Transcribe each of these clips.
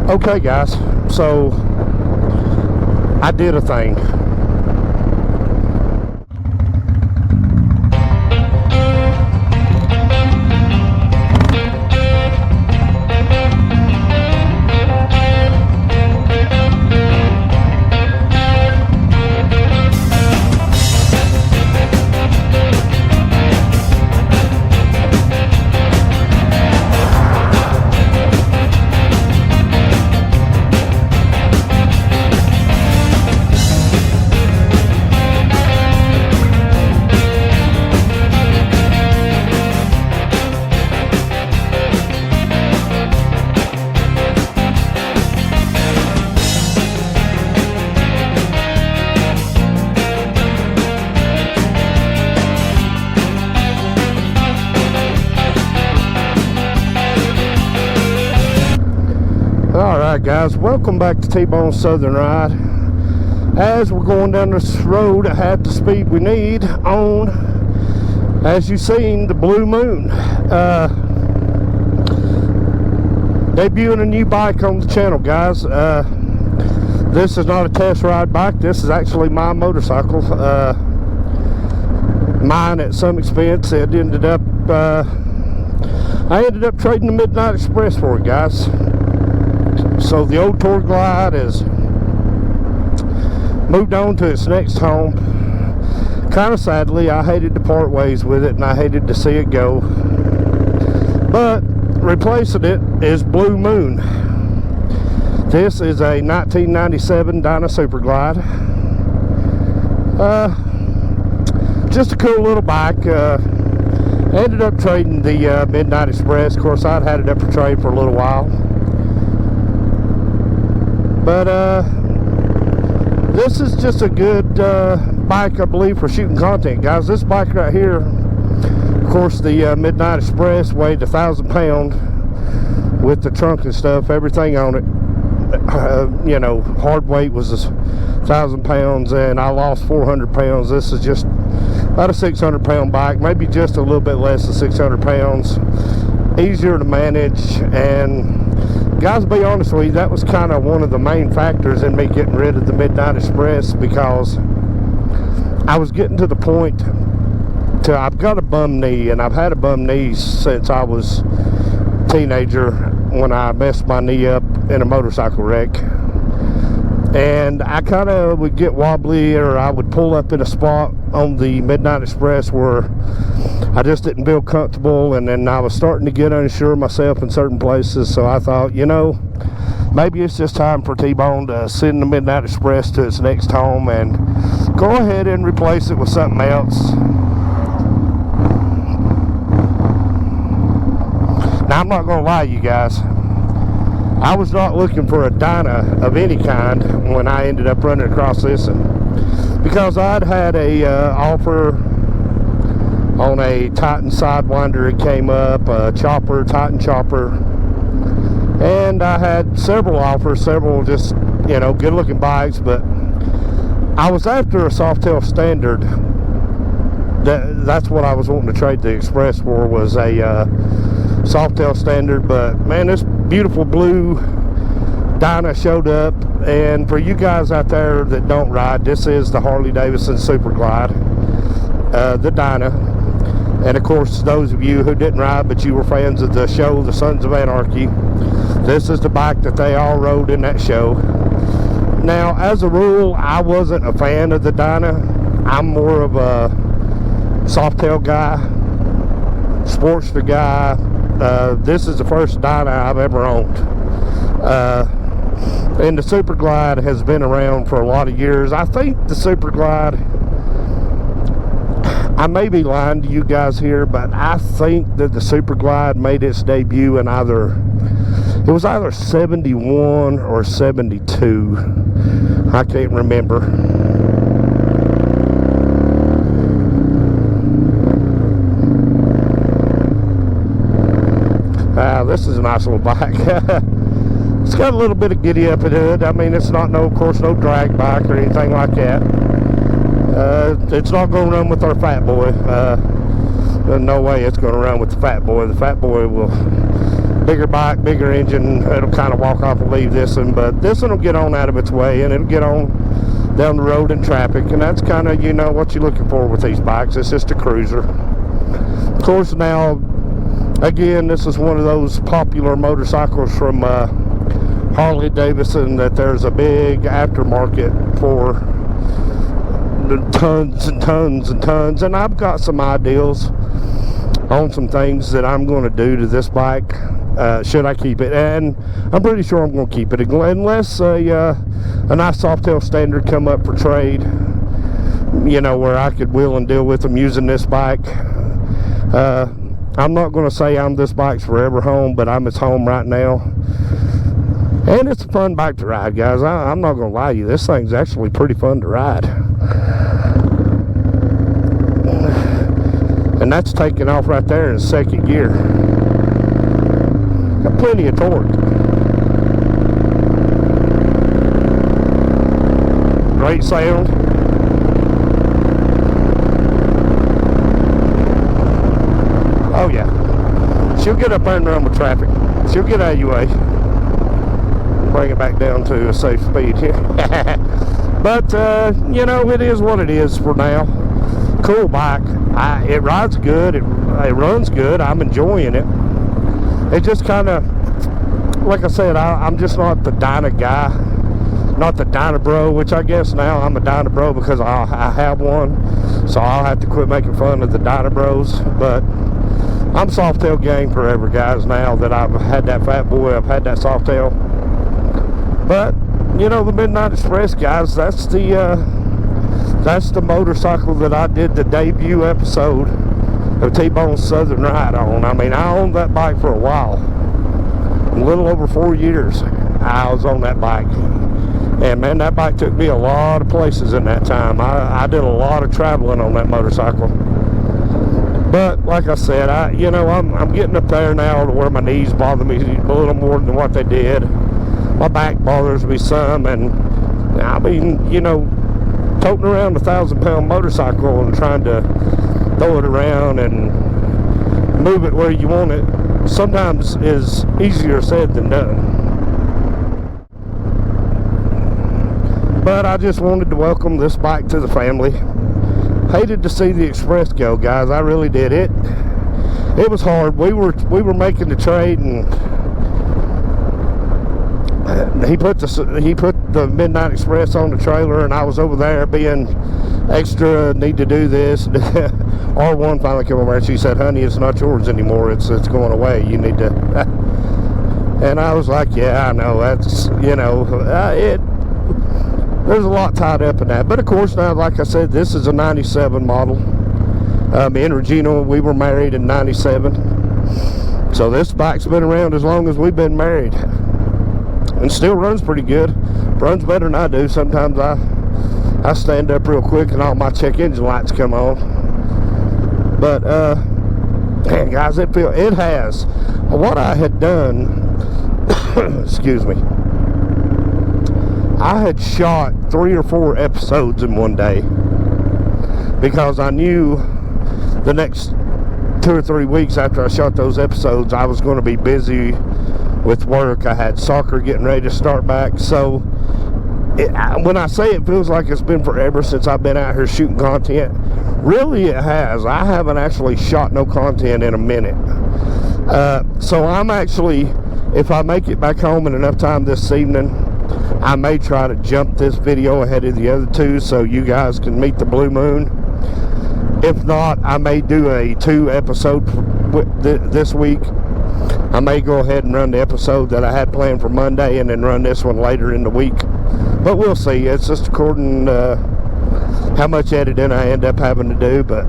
Okay guys, so I did a thing. Alright guys, welcome back to Tbones Southern Ride. As we're going down this road at half the speed we need on, as you've seen, the Blue Moon. Debuting a new bike on the channel, guys. This is not a test ride bike. This is actually my motorcycle. Mine at some expense. I ended up trading the Midnight Express for it, guys. So the old Tour Glide has moved on to its next home. Kind of sadly, I hated to part ways with it and I hated to see it go. But replacing it is Blue Moon. This is a 1997 Dyna Super Glide. Just a cool little bike. Ended up trading the Midnight Express. Of course, I'd had it up for trade for a little while. But this is just a good bike, I believe, for shooting content, guys. This bike right here, of course, the Midnight Express weighed 1,000 pounds with the trunk and stuff, everything on it. You know, hard weight was 1,000 pounds, and I lost 400 pounds. This is just about a 600 pound bike, maybe just a little bit less than 600 pounds. Easier to manage, and guys, to be honest with you, that was kind of one of the main factors in me getting rid of the Midnight Express, because I was getting to the point to, I've got a bum knee, and I've had a bum knee since I was a teenager when I messed my knee up in a motorcycle wreck. And I kind of would get wobbly, or I would pull up in a spot on the Midnight Express where I just didn't feel comfortable, and then I was starting to get unsure myself in certain places. So I thought, you know, maybe it's just time for T-Bone to send the Midnight Express to its next home and go ahead and replace it with something else. Now, I'm not going to lie to you guys, I was not looking for a Dyna of any kind when I ended up running across this one, because I'd had a offer on a Titan Sidewinder. It came up, a chopper, Titan chopper, and I had several offers, several just, you know, good looking bikes, but I was after a Softail Standard. That's what I was wanting to trade the Express for, was a Softail Standard. But man, this beautiful blue Dyna showed up, and for you guys out there that don't ride, this is the Harley Davidson Super Glide, the Dyna. And of course, those of you who didn't ride but you were fans of the show The Sons of Anarchy, this is the bike that they all rode in that show. Now, as a rule, I wasn't a fan of the Dyna. I'm more of a Softail guy, Sportster guy. This is the first Dyna I've ever owned. And the Super Glide has been around for a lot of years. I think the Super Glide, I may be lying to you guys here, but I think that the Super Glide made its debut in either 71 or 72. I can't remember. This is a nice little bike. It's got a little bit of giddy up in it. I mean, it's not, of course, no drag bike or anything like that. It's not going to run with our Fat Boy. There's no way it's going to run with the Fat Boy. The Fat Boy will bigger bike, bigger engine, it'll kind of walk off and leave this one. But this one will get on out of its way, and it'll get on down the road in traffic, and that's kind of, you know, what you're looking for with these bikes. It's just a cruiser. Of course, now again, this is one of those popular motorcycles from Harley Davidson that there's a big aftermarket for, tons and tons and tons. And I've got some ideals on some things that I'm going to do to this bike, should I keep it, and I'm pretty sure I'm going to keep it unless a nice Softail standard come up for trade, you know, where I could wheel and deal with them using this bike. I'm not going to say I'm this bike's forever home, but I'm its home right now, and it's a fun bike to ride, guys. I'm not going to lie to you, this thing's actually pretty fun to ride. And that's taking off right there in second gear. Got plenty of torque. Great sound. Oh yeah. She'll get up there and run with traffic. She'll get out of your way. Bring it back down to a safe speed here. But, you know, it is what it is for now. Cool bike. It rides good. It runs good. I'm enjoying it. It just kind of, like I said, I'm just not the Dyna guy, not the Dyna bro, which I guess now I'm a Dyna bro because I have one, so I'll have to quit making fun of the Dyna bros. But I'm Softail gang forever, guys. Now that I've had that fat boy, I've had that Softail. But you know, the Midnight Express, guys, that's the motorcycle that I did the debut episode of Tbones Southern Ride on. I mean, I owned that bike for a while. A little over 4 years I was on that bike. And man, that bike took me a lot of places in that time. I did a lot of traveling on that motorcycle. But like I said, you know, I'm getting up there now to where my knees bother me a little more than what they did. My back bothers me some, and I mean, you know, toting around a 1,000-pound motorcycle and trying to throw it around and move it where you want it sometimes is easier said than done. But I just wanted to welcome this bike to the family. Hated to see the Express go, guys. I really did. It was hard. We were making the trade, and he put the Midnight Express on the trailer, and I was over there being extra, need to do this. R1 finally came over and she said, honey, it's not yours anymore, it's going away, you need to. And I was like, yeah, I know, that's, you know, there's a lot tied up in that. But of course, now, like I said, this is a 97 model. Me and Regina, we were married in 97, so this bike's been around as long as we've been married. And still runs pretty good. Runs better than I do. Sometimes I stand up real quick and all my check engine lights come on. But man, guys, it has. What I had done, excuse me, I had shot 3 or 4 episodes in one day because I knew the next 2 or 3 weeks after I shot those episodes I was going to be busy with work. I had soccer getting ready to start back, so when I say it feels like it's been forever since I've been out here shooting content, really it has. I haven't actually shot no content in a minute. So I'm actually, if I make it back home in enough time this evening, I may try to jump this video ahead of the other 2 so you guys can meet the blue moon. If not, I may do a 2 episode this week. I may go ahead and run the episode that I had planned for Monday and then run this one later in the week. But we'll see. It's just according to how much editing I end up having to do. But,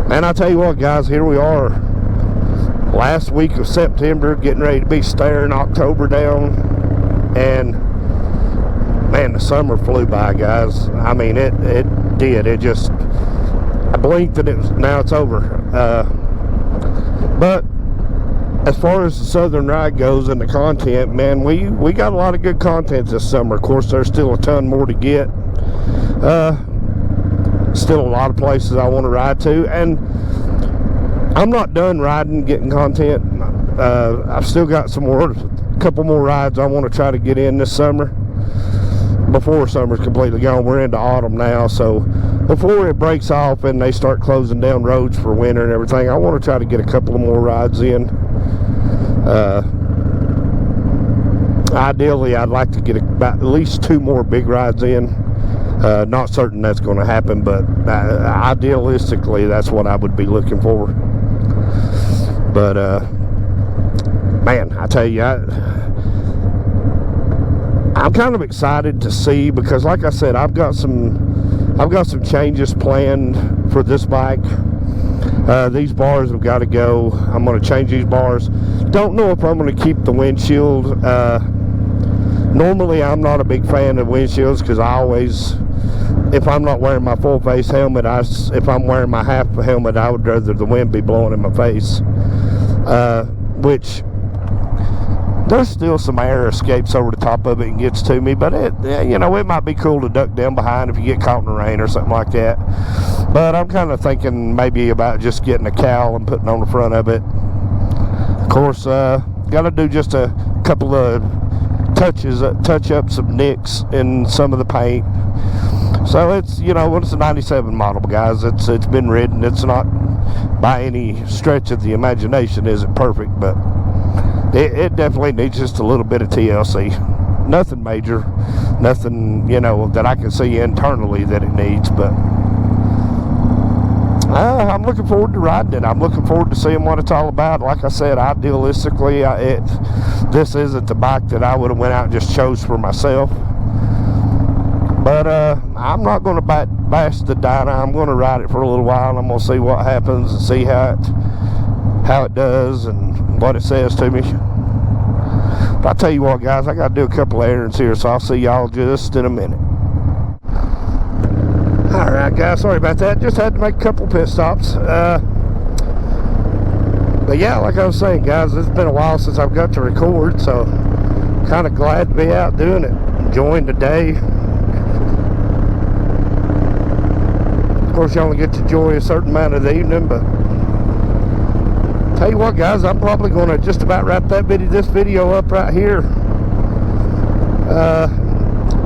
man, I'll tell you what, guys, here we are. Last week of September, getting ready to be staring October down. And, man, the summer flew by, guys. I mean, it did. It just, I blinked and now it's over. But as far as the Southern Ride goes and the content, man, we got a lot of good content this summer. Of course, there's still a ton more to get. Still a lot of places I want to ride to, and I'm not done riding, getting content. I've still got a couple more rides I want to try to get in this summer before summer's completely gone. We're into autumn now, so before it breaks off and they start closing down roads for winter and everything, I want to try to get a couple of more rides in. Ideally, I'd like to get about at least 2 more big rides in. Not certain that's going to happen, but idealistically, that's what I would be looking for. But man, I tell you, I'm kind of excited to see, because like I said, I've got some changes planned for this bike. These bars have got to go. I'm going to change these bars. Don't know if I'm going to keep the windshield. Normally I'm not a big fan of windshields, because I always, if I'm not wearing my full face helmet, if I'm wearing my half helmet, I would rather the wind be blowing in my face. Which there's still some air escapes over the top of it and gets to me, but it might be cool to duck down behind if you get caught in the rain or something like that. But I'm kind of thinking maybe about just getting a cowl and putting on the front of it. Of course, got to do just a couple of touch up some nicks in some of the paint. So it's, it's a 97 model, guys. It's been ridden. It's not by any stretch of the imagination is it perfect, but it definitely needs just a little bit of TLC. Nothing major, nothing, that I can see internally that it needs, but I'm looking forward to riding it. I'm looking forward to seeing what it's all about. Like I said, idealistically, this isn't the bike that I would have went out and just chose for myself. But I'm not going to bash the Dyna. I'm going to ride it for a little while, and I'm going to see what happens and see how it does and what it says to me. But I'll tell you what, guys, I got to do a couple of errands here, so I'll see y'all just in a minute. Alright, guys, sorry about that. Just had to make a couple pit stops. But yeah, like I was saying, guys, it's been a while since I've got to record, so kind of glad to be out doing it, enjoying the day. Of course, you only get to enjoy a certain amount of the evening, but tell you what, guys, I'm probably going to just about wrap this video up right here. A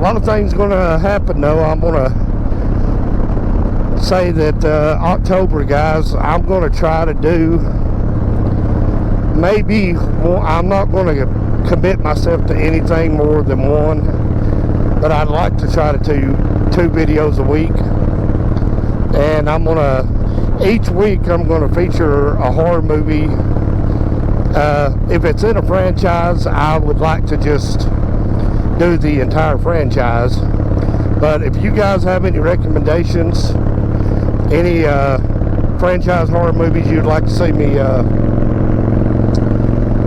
lot of things going to happen, though. I'm going to say that October, guys, I'm going to try to do maybe, I'm not going to commit myself to anything more than one, but I'd like to try to do 2 videos a week. And I'm going to, each week I'm going to feature a horror movie. If it's in a franchise, I would like to just do the entire franchise. But if you guys have any recommendations, any franchise horror movies you'd like to see me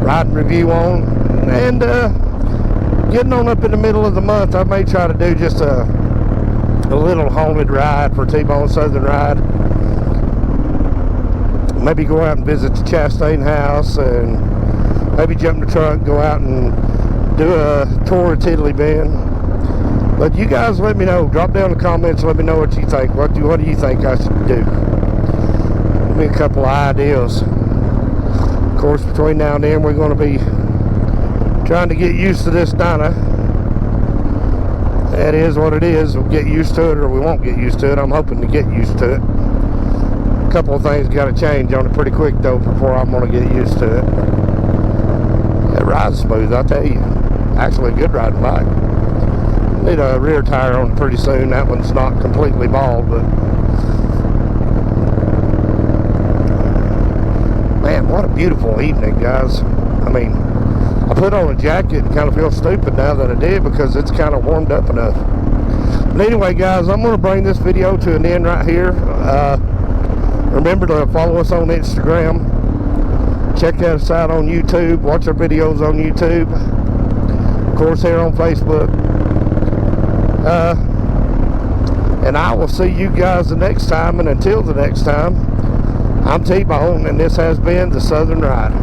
ride and review on, and getting on up in the middle of the month, I may try to do just a little haunted ride for Tbones Southern Ride. Maybe go out and visit the Chastain house, and maybe jump in the truck, go out and do a tour of Tiddly Bend. But you guys let me know. Drop down in the comments, let me know what you think. What do you think I should do? Give me a couple of ideas. Of course, between now and then, we're going to be trying to get used to this Dyna. That is what it is. We'll get used to it, or we won't get used to it. I'm hoping to get used to it. A couple of things got to change on it pretty quick, though, before I'm going to get used to it. It rides smooth, I'll tell you. Actually, a good riding bike. Need a rear tire on it pretty soon. That one's not completely bald, but man, what a beautiful evening, guys. I mean, I put on a jacket and kind of feel stupid now that I did, because it's kind of warmed up enough. But anyway, guys, I'm going to bring this video to an end right here. Remember to follow us on Instagram. Check us out on YouTube. Watch our videos on YouTube. Of course, here on Facebook. And I will see you guys the next time. And until the next time, I'm T-Bone, and this has been the Southern Ride.